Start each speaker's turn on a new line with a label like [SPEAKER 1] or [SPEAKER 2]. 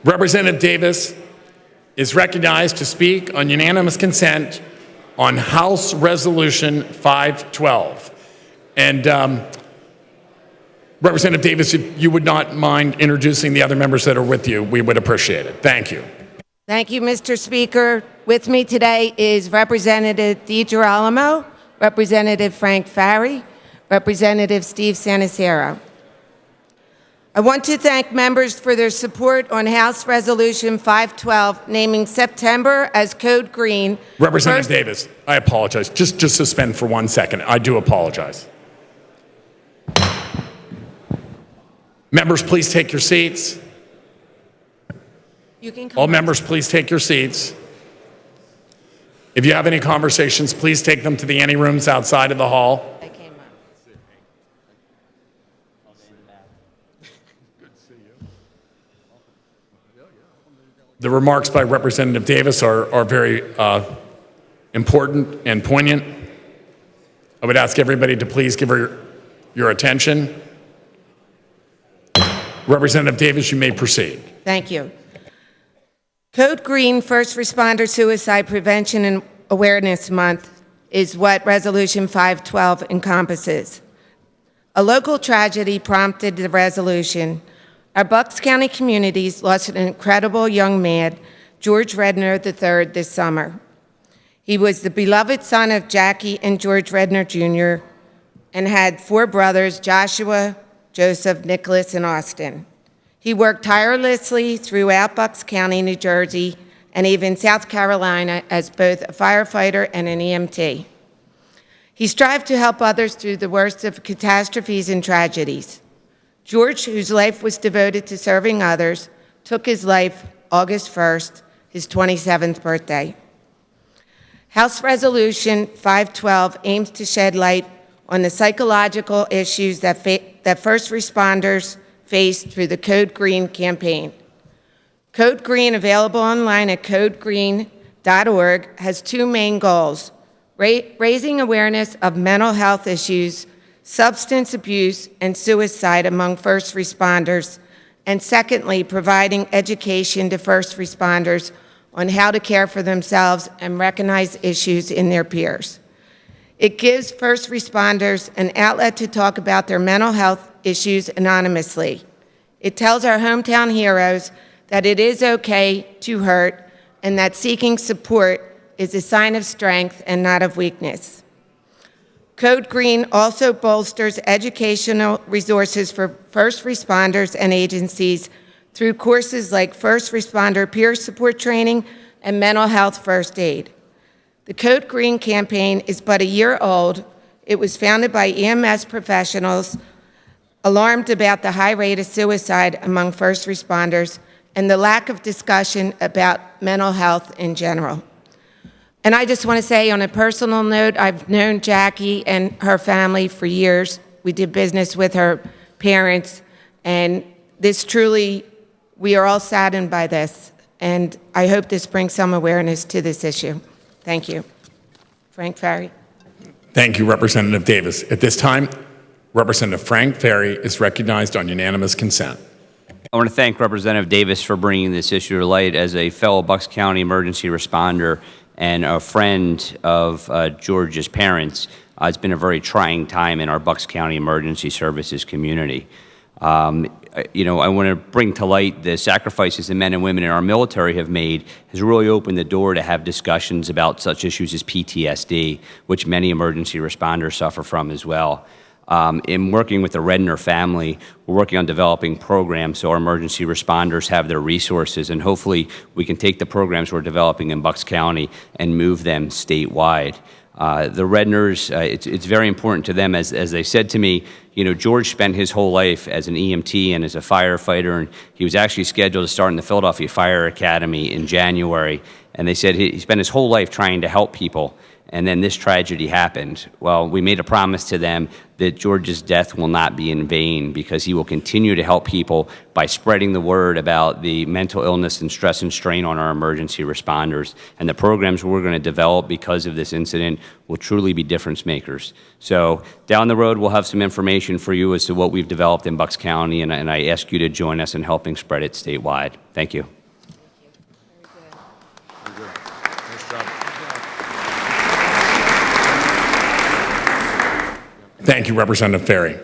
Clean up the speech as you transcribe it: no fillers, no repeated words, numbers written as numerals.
[SPEAKER 1] Representative Davis is recognized to speak on unanimous consent on House Resolution 512. And Representative Davis, if you would not mind introducing the other members that are with you, we would appreciate it. Thank you.
[SPEAKER 2] Thank you, Mr. Speaker. With me today is Representative DiGirolamo, Representative Frank Farry, Representative Steve Sanacero. I want to thank members for their support on House Resolution 512, naming September as Code Green.
[SPEAKER 1] Representative Davis, I apologize. Just suspend for 1 second. I do apologize. Members, please take your seats. All members, please take your seats. If you have any conversations, please take them to the ante rooms outside of the hall. The remarks by Representative Davis are very important and poignant. I would ask everybody to please give her your attention. Representative Davis, you may proceed.
[SPEAKER 2] Thank you. Code Green First Responder Suicide Prevention and Awareness Month is what Resolution 512 encompasses. A local tragedy prompted the resolution. Our Bucks County communities lost an incredible young man, George Redner III, this summer. He was the beloved son of Jackie and George Redner Jr. and had 4 brothers, Joshua, Joseph, Nicholas, and Austin. He worked tirelessly throughout Bucks County, New Jersey, and even South Carolina as both a firefighter and an EMT. He strived to help others through the worst of catastrophes and tragedies. George, whose life was devoted to serving others, took his life August 1st, his 27th birthday. House Resolution 512 aims to shed light on the psychological issues that first responders face through the Code Green campaign. Code Green, available online at codegreen.org, has 2 main goals: raising awareness of mental health issues, substance abuse, and suicide among first responders, and secondly, providing education to first responders on how to care for themselves and recognize issues in their peers. It gives first responders an outlet to talk about their mental health issues anonymously. It tells our hometown heroes that it is okay to hurt and that seeking support is a sign of strength and not of weakness. Code Green also bolsters educational resources for first responders and agencies through courses like First Responder Peer Support Training and Mental Health First Aid. The Code Green campaign is but a year old. It was founded by EMS professionals alarmed about the high rate of suicide among first responders and the lack of discussion about mental health in general. And I just want to say, on a personal note, I've known Jackie and her family for years. We did business with her parents, and this truly, we are all saddened by this, and I hope this brings some awareness to this issue. Thank you. Frank Farry.
[SPEAKER 1] Thank you, Representative Davis. At this time, Representative Frank Farry is recognized on unanimous consent.
[SPEAKER 3] I want to thank Representative Davis for bringing this issue to light. As a fellow Bucks County emergency responder and a friend of George's parents, it's been a very trying time in our Bucks County Emergency Services community. I want to bring to light the sacrifices the men and women in our military have made has really opened the door to have discussions about such issues as PTSD, which many emergency responders suffer from as well. In working with the Redner family, we're working on developing programs so our emergency responders have their resources, and hopefully we can take the programs we're developing in Bucks County and move them statewide. The Redners, it's very important to them, as they said to me. George spent his whole life as an EMT and as a firefighter, and he was actually scheduled to start in the Philadelphia Fire Academy in January. And they said he spent his whole life trying to help people. and then this tragedy happened. Well, we made a promise to them that George's death will not be in vain, because he will continue to help people by spreading the word about the mental illness and stress and strain on our emergency responders. And the programs we're going to develop because of this incident will truly be difference makers. So down the road, we'll have some information for you as to what we've developed in Bucks County, and I ask you to join us in helping spread it statewide. Thank you.
[SPEAKER 1] Thank you, Representative Farry.